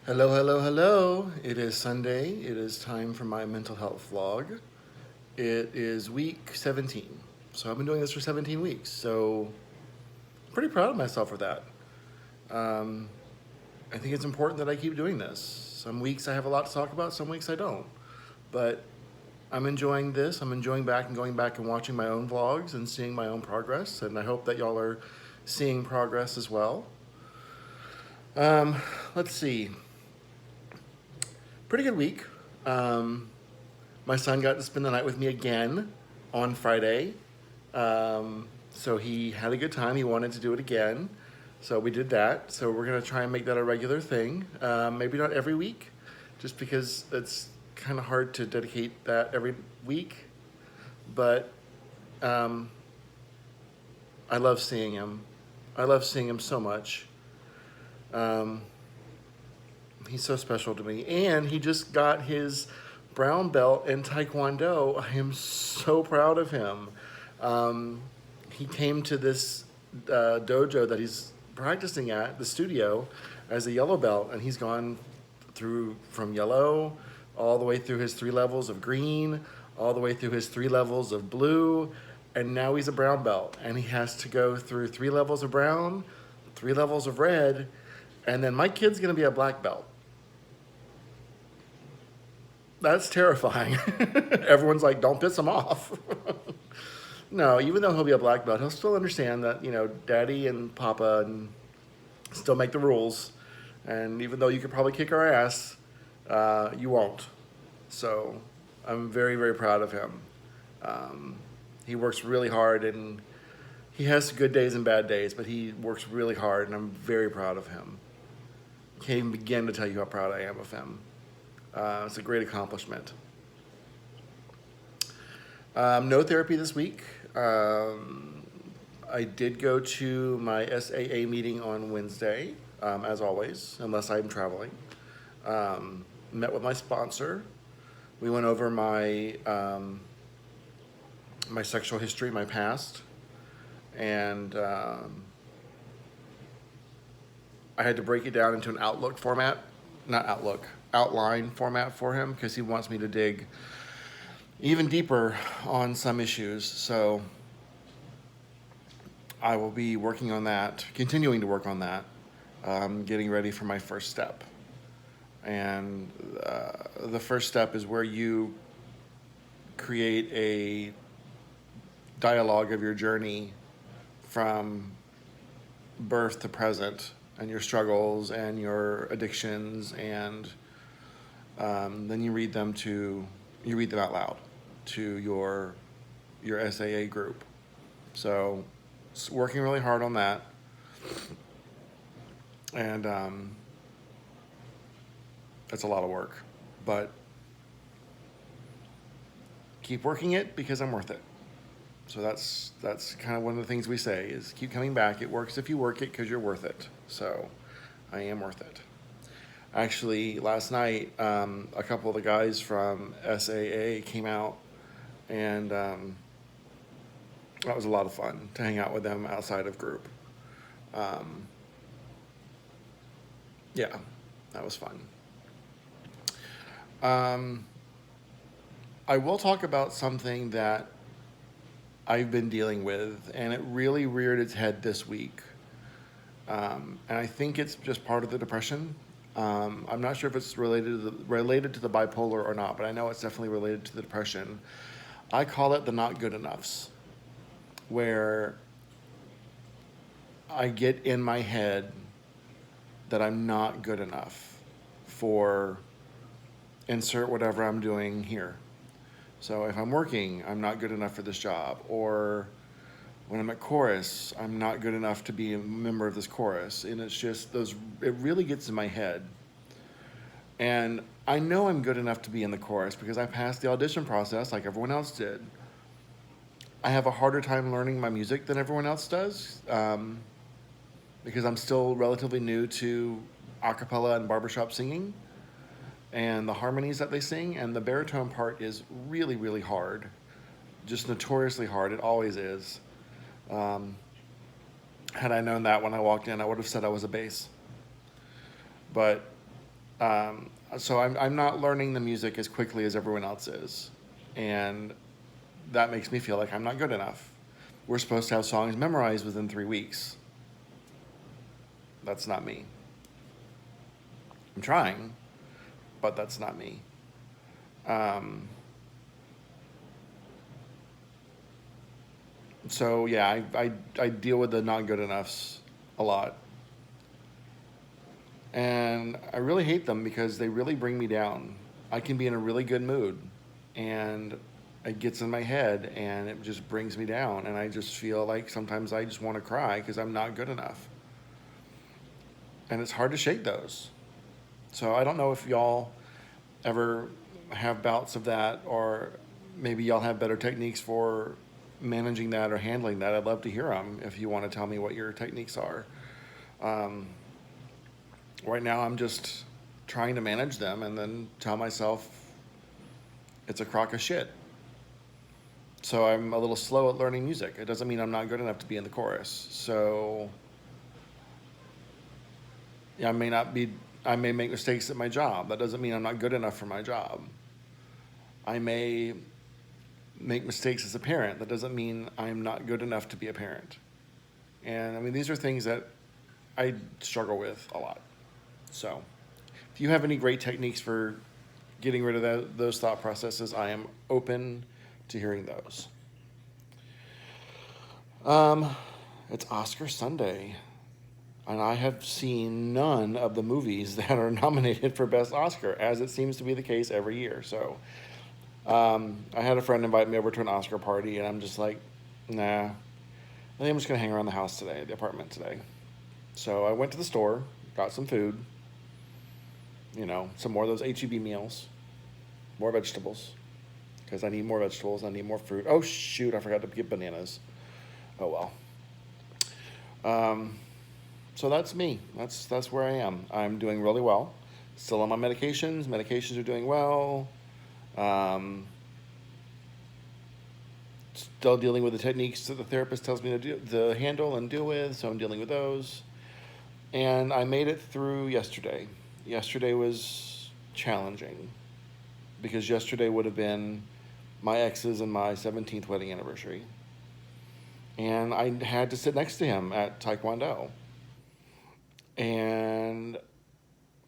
Hello, hello, hello. It is Sunday. It is time for my mental health vlog. It is week 17. So I've been doing this for 17 weeks. So I'm pretty proud of myself for that. Um, I think it's important that I keep doing this. Some weeks I have a lot to talk about, some weeks I don't. But I'm enjoying this. I'm enjoying going back and watching my own vlogs and seeing my own progress. And I hope that y'all are seeing progress as well. Um, let's see. Pretty good week. Um, my son got to spend the night with me again on Friday. So he had a good time. He wanted to do it again. So we did that. So we're going to try and make that a regular thing. Maybe not every week, just because it's kind of hard to dedicate that every week. But um, I love seeing him. I love seeing him so much. Um, he's so special to me. And he just got his brown belt in Taekwondo. I am so proud of him. Um, he came to this dojo that he's practicing at, the studio, as a yellow belt, and he's gone through from yellow all the way through his 3 levels of green, all the way through his 3 levels of blue, and now he's a brown belt, and he has to go through 3 levels of brown, 3 levels of red, and then my kid's gonna be a black belt. That's terrifying. Everyone's like, don't piss him off. No, even though he'll be a black belt, he'll still understand that, daddy and papa and still make the rules. And even though you could probably kick our ass, you won't. So I'm very, very proud of him. Um, he works really hard and he has good days and bad days, but he works really hard and I'm very proud of him. Can't even begin to tell you how proud I am of him. It's a great accomplishment. No therapy this week. I did go to my SAA meeting on Wednesday, as always, unless I'm traveling. Met with my sponsor. We went over my sexual history, my past, and I had to break it down into an Outlook format, not Outlook, outline format for him because he wants me to dig even deeper on some issues. So I will be working on that, continuing to work on that, getting ready for my first step. And the first step is where you create a dialogue of your journey from birth to present and your struggles and your addictions, and then you read them out loud to your SAA group. So working really hard on that, and it's a lot of work, but keep working it because I'm worth it. So that's kind of one of the things we say is keep coming back. It works if you work it because you're worth it. So I am worth it. Actually, last night, a couple of the guys from SAA came out, and that was a lot of fun to hang out with them outside of group. Um, yeah, that was fun. Um, I will talk about something that I've been dealing with, and it really reared its head this week. And I think it's just part of the depression. I'm not sure if it's related to the bipolar or not, but I know it's definitely related to the depression. I call it the not good enoughs, where I get in my head that I'm not good enough for insert whatever I'm doing here. So if I'm working, I'm not good enough for this job. Or when I'm at chorus, I'm not good enough to be a member of this chorus. And it's just it really gets in my head. And I know I'm good enough to be in the chorus because I passed the audition process like everyone else did. I have a harder time learning my music than everyone else does, because I'm still relatively new to a cappella and barbershop singing and the harmonies that they sing, and the baritone part is really, really hard, just notoriously hard. It always is. Um, Had I known that when I walked in, I would have said I was a bass. But Um, so I'm not learning the music as quickly as everyone else is. And that makes me feel like I'm not good enough. We're supposed to have songs memorized within 3 weeks. That's not me. I'm trying, but that's not me. Um, so yeah, I deal with the not good enoughs a lot. And I really hate them because they really bring me down. I can be in a really good mood and it gets in my head and it just brings me down. And I just feel like sometimes I just want to cry because I'm not good enough. And it's hard to shake those. So I don't know if y'all ever have bouts of that, or maybe y'all have better techniques for managing that or handling that. I'd love to hear them if you want to tell me what your techniques are. Um, right now, I'm just trying to manage them and then tell myself it's a crock of shit. So I'm a little slow at learning music. It doesn't mean I'm not good enough to be in the chorus. So yeah, I may make mistakes at my job. That doesn't mean I'm not good enough for my job. I may make mistakes as a parent. That doesn't mean I'm not good enough to be a parent. And I mean, these are things that I struggle with a lot. So, if you have any great techniques for getting rid of those thought processes, I am open to hearing those. Um, it's Oscar Sunday, and I have seen none of the movies that are nominated for Best Oscar, as it seems to be the case every year. So, I had a friend invite me over to an Oscar party, and I'm just like, nah. I think I'm just gonna hang around the house today, the apartment today. So I went to the store, got some food, some more of those HEB meals, more vegetables, because I need more vegetables. I need more fruit. Oh shoot, I forgot to get bananas. Oh well. Um, so that's me. That's where I am. I'm doing really well. Still on my medications. Medications are doing well. Um, Still dealing with the techniques that the therapist tells me to handle and deal with. So I'm dealing with those. And I made it through yesterday. Yesterday was challenging because yesterday would have been my ex's and my 17th wedding anniversary. And I had to sit next to him at Taekwondo. And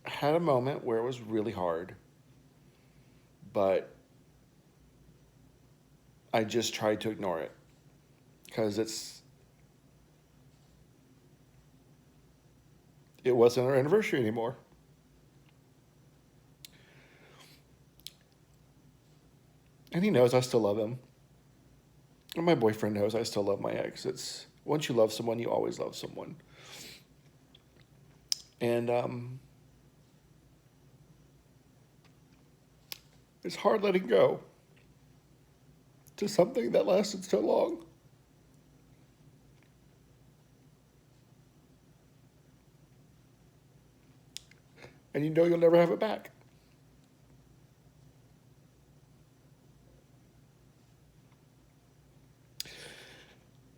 had a moment where it was really hard, but I just tried to ignore it because it wasn't our anniversary anymore. And he knows I still love him. And my boyfriend knows I still love my ex. It's once you love someone, you always love someone. And it's hard letting go to something that lasted so long. And you know you'll never have it back.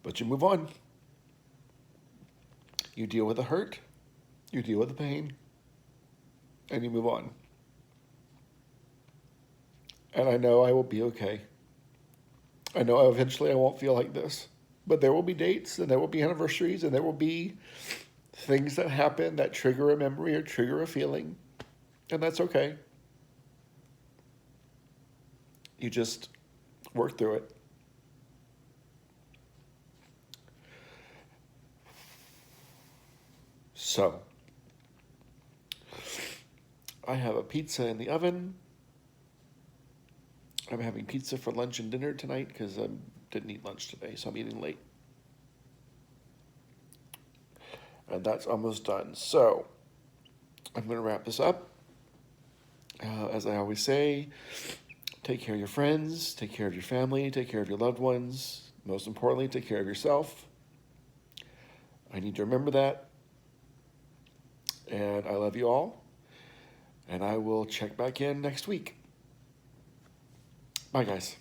But you move on. You deal with the hurt, you deal with the pain, and you move on. And I know I will be okay. I know eventually I won't feel like this. But there will be dates and there will be anniversaries and there will be things that happen that trigger a memory or trigger a feeling. And that's okay. You just work through it. So, I have a pizza in the oven. I'm having pizza for lunch and dinner tonight because I didn't eat lunch today, so I'm eating late. And that's almost done. So, I'm going to wrap this up. As I always say, take care of your friends, take care of your family, take care of your loved ones. Most importantly, take care of yourself. I need to remember that. And I love you all. And I will check back in next week. Bye, guys.